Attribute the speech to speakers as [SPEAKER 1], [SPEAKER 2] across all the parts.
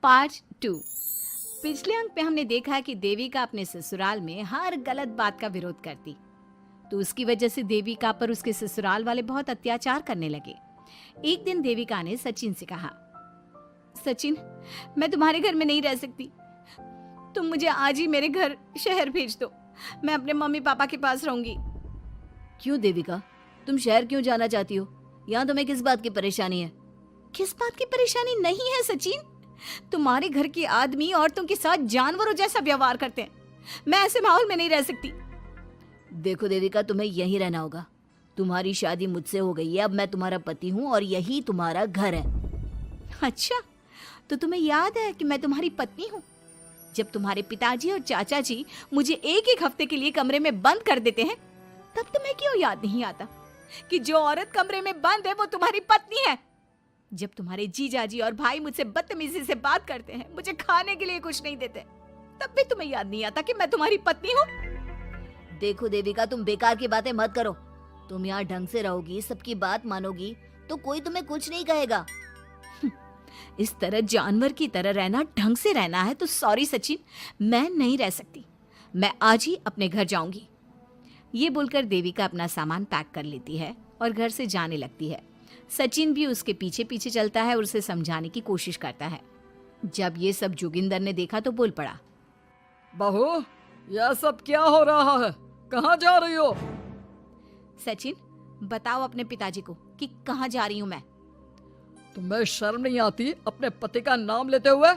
[SPEAKER 1] Part 2। पिछले अंक में हमने देखा कि देविका अपने ससुराल में हर गलत बात का विरोध करती, तो उसकी वजह से देविका पर उसके ससुराल वाले बहुत अत्याचार करने लगे। एक दिन देविका ने सचिन से कहा, सचिन, मैं तुम्हारे घर में नहीं रह सकती, तुम मुझे आज ही मेरे घर शहर भेज दो, मैं अपने मम्मी पापा के पास रहूंगी।
[SPEAKER 2] क्यों देविका, तुम शहर क्यों जाना चाहती हो? यहाँ तुम्हें किस बात की परेशानी है?
[SPEAKER 1] किस बात की परेशानी नहीं है सचिन, तुम्हारे घर के आदमी औरतों के साथ जानवरों जैसा व्यवहार करते हैं, मैं ऐसे माहौल में नहीं रह सकती।
[SPEAKER 2] देखो देविका, तुम्हें यहीं रहना होगा। तुम्हारी शादी मुझसे हो गई है, अब मैं तुम्हारा पति हूँ और यही तुम्हारा घर है।
[SPEAKER 1] अच्छा, तो तुम्हें याद है कि मैं तुम्हारी पत्नी हूँ? जब तुम्हारे पिताजी और चाचा जी मुझे एक एक हफ्ते के लिए कमरे में बंद कर देते हैं, तब तुम्हें क्यों याद नहीं आता कि जो औरत कमरे में बंद है वो तुम्हारी पत्नी है? जब तुम्हारे जीजाजी और भाई मुझसे बदतमीजी से बात करते हैं, मुझे खाने के लिए कुछ नहीं देते, तब भी तुम्हें याद नहीं आता कि मैं तुम्हारी पत्नी हूँ?
[SPEAKER 2] देखो देविका, तुम बेकार की बातें मत करो। तुम यहाँ ढंग से रहोगी, सबकी बात मानोगी, तो कोई तुम्हें कुछ नहीं कहेगा।
[SPEAKER 1] इस तरह जानवर की तरह रहना, ढंग से रहना है तो सॉरी सचिन, मैं नहीं रह सकती, मैं आज ही अपने घर जाऊंगी। ये बोलकर देविका अपना सामान पैक कर लेती है और घर से जाने लगती है। सचिन भी उसके पीछे पीछे चलता है और उसे समझाने की कोशिश करता है। जब ये सब जोगिंदर ने देखा तो बोल पड़ा,
[SPEAKER 3] बहू, यह सब क्या हो रहा है? कहाँ जा रही हो?
[SPEAKER 1] सचिन, बताओ अपने पिताजी को कि कहाँ जा रही हूँ मैं।
[SPEAKER 3] तुम्हें शर्म नहीं आती अपने पति का नाम लेते हुए?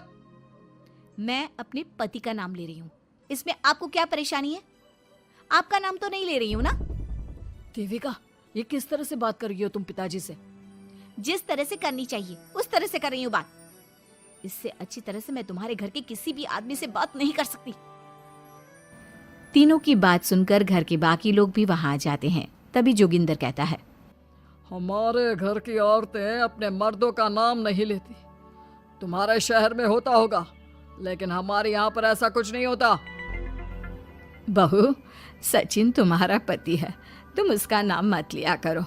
[SPEAKER 1] मैं अपने पति का नाम ले रही हूँ, इसमें आपको क्या परेशानी है? आपका नाम तो नहीं ले रही हूँ ना?
[SPEAKER 2] देविका, ये किस तरह से बात कर रही हो तुम पिताजी से?
[SPEAKER 1] जिस तरह से करनी चाहिए उस तरह से कर रही हूँ बात। इससे अच्छी तरह से मैं तुम्हारे घर के किसी भी आदमी से बात नहीं कर सकती। तीनों की बात सुनकर घर के बाकी लोग भी वहां आ जाते हैं। तभी जोगिंदर कहता है,
[SPEAKER 3] हमारे घर की औरतें अपने मर्दों का नाम नहीं लेती। तुम्हारे शहर में होता होगा, लेकिन हमारे यहाँ पर ऐसा कुछ नहीं होता।
[SPEAKER 1] बहू, सचिन तुम्हारा पति है, तुम उसका नाम मत लिया करो।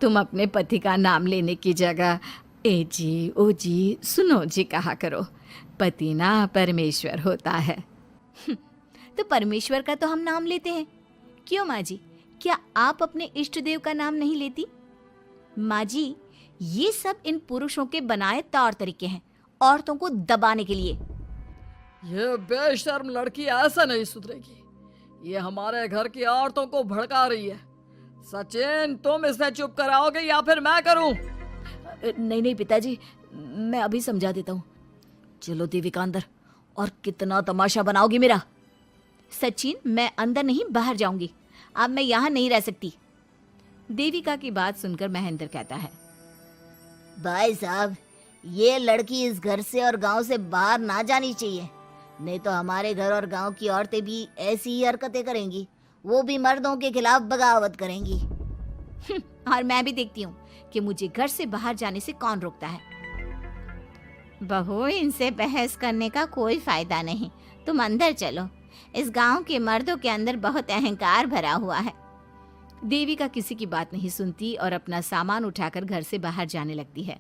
[SPEAKER 1] तुम अपने पति का नाम लेने की जगह ए जी, ओ जी, सुनो जी कहा करो। पति ना परमेश्वर होता है। तो परमेश्वर का तो हम नाम लेते हैं। क्यों माँ जी, क्या आप अपने इष्ट देव का नाम नहीं लेती? माँ जी, ये सब इन पुरुषों के बनाए तौर तरीके हैं, औरतों को दबाने के लिए।
[SPEAKER 3] ये बेशर्म लड़की ऐसा नहीं सुधरेगी। ये हमारे घर की औरतों को भड़का रही है। सचिन, तुम इसे चुप कराओगे या फिर मैं करूं?
[SPEAKER 2] नहीं नहीं पिताजी, मैं अभी समझा देता हूँ। चलो देविका अंदर, और कितना तमाशा बनाओगी मेरा।
[SPEAKER 1] सचिन, मैं अंदर नहीं बाहर जाऊंगी, अब मैं यहाँ नहीं रह सकती। देविका की बात सुनकर महेंद्र कहता है,
[SPEAKER 2] भाई साहब, ये लड़की इस घर से और गांव से बाहर ना जानी चाहिए, नहीं तो हमारे घर और गांव की औरतें भी ऐसी ही हरकतें करेंगी, वो भी मर्दों के खिलाफ बगावत करेंगी।
[SPEAKER 1] और मैं भी देखती हूँ कि मुझे घर से बाहर जाने से कौन रोकता है। बहू, इनसे बहस करने का कोई फायदा नहीं, तुम अंदर चलो। इस गांव के मर्दों के अंदर बहुत अहंकार भरा हुआ है। देविका किसी की बात नहीं सुनती और अपना सामान उठाकर घर से बाहर जाने लगती है।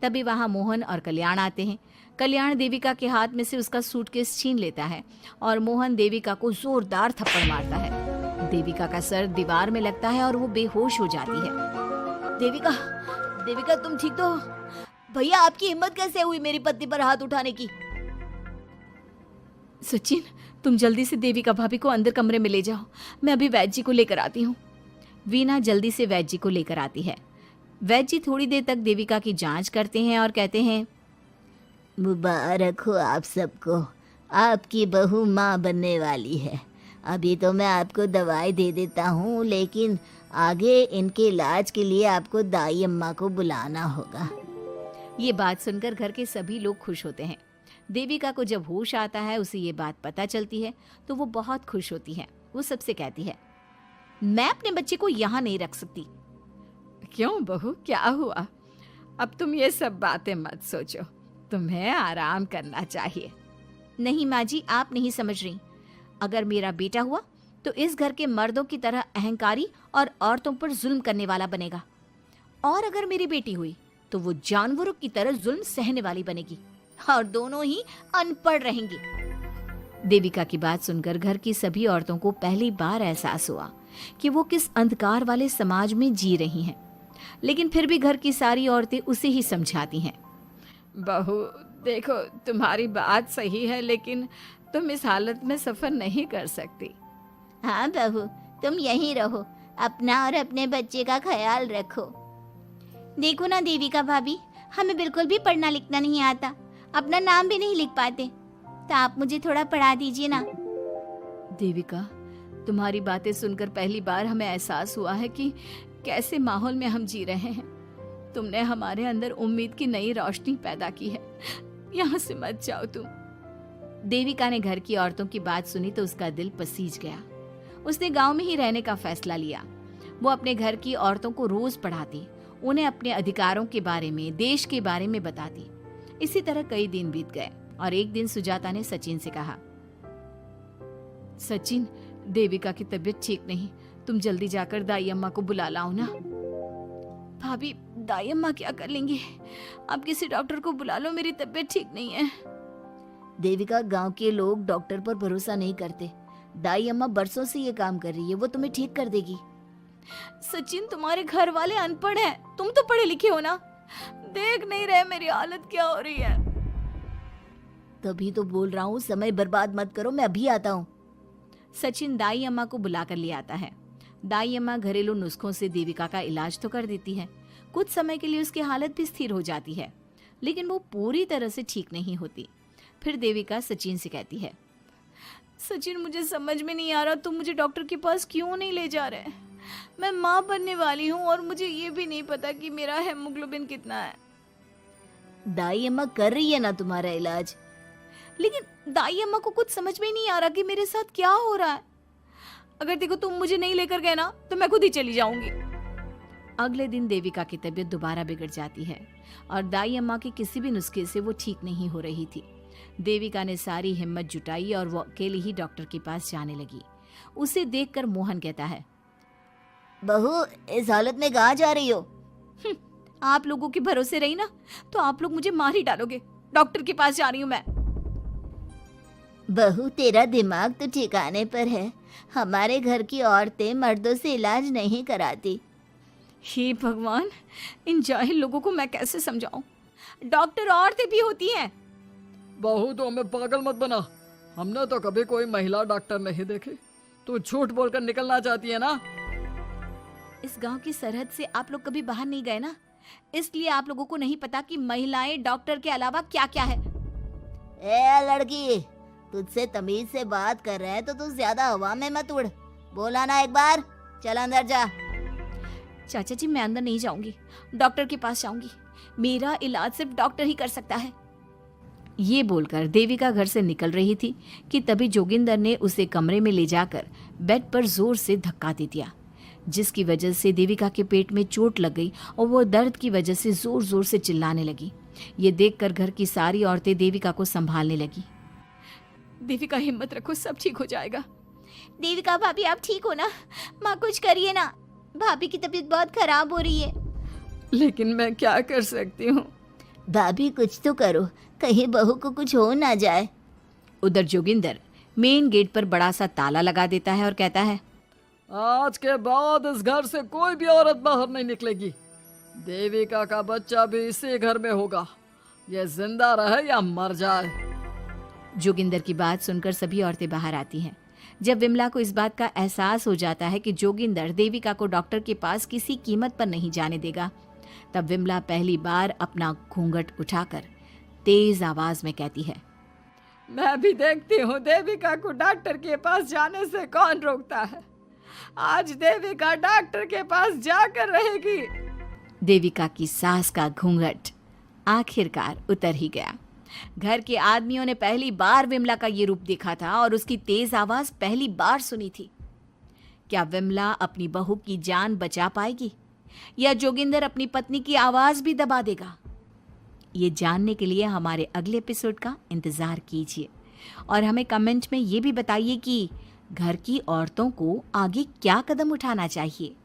[SPEAKER 1] तभी वहां मोहन और कल्याण आते हैं। कल्याण देविका के हाथ में से उसका सूटकेस छीन लेता है और मोहन देविका को जोरदार थप्पड़ मारता है। देविका का सर दीवार में लगता है और वो बेहोश हो जाती है।
[SPEAKER 2] देविका, देविका तुम ठीक तो हो? भैया, आपकी हिम्मत कैसे हुई मेरी पत्नी पर हाथ उठाने की?
[SPEAKER 1] सचिन, तुम जल्दी से देविका भाभी को अंदर कमरे में ले जाओ, मैं अभी वैद्य जी को लेकर आती हूँ। वीना जल्दी से वैद्य जी को लेकर आती है। वैद्य जी थोड़ी देर तक देविका की जांच करते हैं और कहते हैं,
[SPEAKER 2] मुबारक हो आप सबको, आपकी बहू माँ बनने वाली है। अभी तो मैं आपको दवाई दे देता हूँ, लेकिन आगे इनके इलाज के लिए आपको दाई अम्मा को बुलाना होगा।
[SPEAKER 1] ये बात सुनकर घर के सभी लोग खुश होते हैं। देविका को जब होश आता है, उसे ये बात पता चलती है तो वो बहुत खुश होती है। वो सबसे कहती है, मैं अपने बच्चे को यहाँ नहीं रख सकती। क्यों बहू, क्या हुआ? अब तुम ये सब बातें मत सोचो, तुम्हें आराम करना चाहिए। नहीं माँ जी, आप नहीं समझ रही। अगर मेरा बेटा हुआ तो इस घर के मर्दों की तरह अहंकारी और औरतों पर जुल्म करने वाला बनेगा, और अगर मेरी बेटी हुई तो वो जानवरों की तरह जुल्म सहने वाली बनेगी। और दोनों ही अनपढ़ रहेंगी। देविका की बात सुनकर घर की सभी औरतों को पहली बार एहसास हुआ कि वो किस अंधकार वाले समाज में जी रही हैं। लेकिन फिर भी घर की सारी औरतें उसे ही समझाती हैं। बहू देखो, तुम्हारी बात सही है, लेकिन तुम इस हालत में सफर नहीं कर सकती।
[SPEAKER 2] हाँ बहू, तुम यहीं रहो, अपना और अपने बच्चे का ख्याल रखो।
[SPEAKER 1] देखो ना देविका भाभी, हमें बिल्कुल भी पढ़ना लिखना नहीं आता, अपना नाम भी नहीं लिख पाते, तो आप मुझे थोड़ा पढ़ा दीजिए ना। देविका, तुम्हारी बातें सुनकर पहली बार हमें एहसास हुआ है कि कैसे माहौल में हम जी रहे हैं। तुमने हमारे अंदर उम्मीद की नई रोशनी पैदा की है। यहाँ से मत जाओ तुम। देविका ने घर की औरतों की बात सुनी तो उसका दिल पसीज गया। उसने गांव में ही रहने का फैसला लिया। वो अपने घर की औरतों को रोज पढ़ाती, उन्हें अपने अधिकारों के बारे में, देश के बारे में बताती। इसी तरह कई दिन बीत गए और एक दिन सुजाता ने सचिन से कहा, सचिन, देविका की तबीयत ठीक नहीं, तुम जल्दी जाकर दाई अम्मा को बुला लाओ ना। भाभी, दाई अम्मा क्या कर लेंगी? आप किसी डॉक्टर को बुला लो, मेरी तबीयत ठीक नहीं है।
[SPEAKER 2] देविका, गांव के लोग डॉक्टर पर भरोसा नहीं करते। दाई अम्मा बरसों से ये काम कर रही है, वो तुम्हें ठीक कर देगी।
[SPEAKER 1] सचिन, तुम्हारे घर वाले अनपढ़ हैं, तुम तो पढ़े लिखे हो ना, देख नहीं रहे मेरी हालत क्या हो रही है।
[SPEAKER 2] तभी तो बोल रहा हूँ, समय बर्बाद मत करो, मैं अभी आता हूँ।
[SPEAKER 1] सचिन दाई अम्मा को बुलाकर ले आता है। दाई अम्मा घरेलू नुस्खों से देविका का इलाज तो कर देती है। कुछ समय के लिए उसकी हालत भी स्थिर हो जाती है, लेकिन वो पूरी तरह से ठीक नहीं होती। फिर देविका सचिन से कहती है, सचिन, मुझे समझ में नहीं आ रहा तुम मुझे डॉक्टर के पास क्यों नहीं ले जा रहे। मैं माँ बनने वाली हूँ और मुझे ये भी नहीं पता कि मेरा हेमोग्लोबिन कितना है।
[SPEAKER 2] दाई अम्मा कर रही है ना तुम्हारा इलाज।
[SPEAKER 1] लेकिन दाई अम्मा को कुछ समझ में नहीं आ रहा कि मेरे साथ क्या हो रहा है। अगर देखो तुम मुझे नहीं लेकर गए ना तो मैं खुद ही चली जाऊंगी। अगले दिन देविका की तबीयत दोबारा बिगड़ जाती है और दाई अम्मा के किसी भी नुस्खे से वो ठीक नहीं हो रही थी। देविका ने सारी हिम्मत जुटाई और वो अकेले ही डॉक्टर के पास जाने लगी। उसे देखकर मोहन कहता है,
[SPEAKER 2] बहू, इस हालत में कहाँ जा रही हो?
[SPEAKER 1] आप लोगों के भरोसे रही ना तो आप लोग मुझे मार ही डालोगे। डॉक्टर के पास जा रही हूँ मैं।
[SPEAKER 2] बहू, तेरा दिमाग तो ठिकाने पर है। हमारे घर की औरतें मर्दों से इलाज नहीं कराती।
[SPEAKER 1] हे भगवान, इन जाहिल लोगों को मैं कैसे समझाऊं? डॉक्टर औरतें भी होती हैं।
[SPEAKER 3] बहू, तो हमें पागल मत बना, हमने तो कभी कोई महिला डॉक्टर नहीं देखी। तू झूठ बोलकर निकलना चाहती है ना?
[SPEAKER 1] इस गांव की सरहद से आप लोग कभी बाहर नहीं गए ना, इसलिए आप लोगों को नहीं पता कि महिलाएं डॉक्टर के अलावा क्या क्या है।
[SPEAKER 2] ए लड़की, तुझसे तमीज से बात कर रहे हैं तो तू ज्यादा हवा में मत उड़। बोला ना एक बार, चल अंदर जा।
[SPEAKER 1] चाचा जी, मैं अंदर नहीं जाऊंगी, डॉक्टर के पास जाऊंगी। मेरा इलाज सिर्फ डॉक्टर ही कर सकता है। ये बोलकर देविका घर से निकल रही थी कि तभी जोगिंदर ने उसे कमरे में ले जाकर बेड पर जोर से धक्का दे दिया, जिसकी वजह से देविका के पेट में चोट लग गई और वो दर्द की वजह से जोर जोर से चिल्लाने लगी। ये देखकर घर की सारी औरतें देविका को संभालने लगी। देविका, हिम्मत रखो, सब ठीक हो जाएगा।
[SPEAKER 2] देविका भाभी, आप ठीक हो ना? माँ, कुछ करिए ना, भाभी की तबीयत बहुत खराब हो रही है।
[SPEAKER 1] लेकिन मैं क्या कर सकती हूँ?
[SPEAKER 2] भाभी, कुछ तो करो, कहीं बहू को कुछ हो ना जाए।
[SPEAKER 1] उधर जोगिंदर मेन गेट पर बड़ा सा ताला लगा देता है और कहता है,
[SPEAKER 3] आज के बाद इस घर से कोई भी औरत बाहर नहीं निकलेगी। देविका का बच्चा भी इसी घर में होगा, ये जिंदा रहे या मर जाए।
[SPEAKER 1] जोगिंदर की बात सुनकर सभी औरतें बाहर आती हैं। जब विमला को इस बात का एहसास हो जाता है कि जोगिंदर देविका को डॉक्टर के पास किसी कीमत पर नहीं जाने देगा, तब विमला पहली बार अपना घूंघट उठाकर तेज आवाज में कहती है, मैं भी देखती हूँ देविका को डॉक्टर के पास जाने से कौन रोकता है। आज देविका डॉक्टर के पास जाकर रहेगी। देविका की सास का घूंघट आखिरकार उतर ही गया। घर के आदमियों ने पहली बार विमला का ये रूप देखा था और उसकी तेज आवाज पहली बार सुनी थी। क्या विमला अपनी बहू की जान बचा पाएगी या जोगिंदर अपनी पत्नी की आवाज भी दबा देगा? ये जानने के लिए हमारे अगले एपिसोड का इंतजार कीजिए और हमें कमेंट में ये भी बताइए कि घर की औरतों को आगे क्या कदम उठाना चाहिए।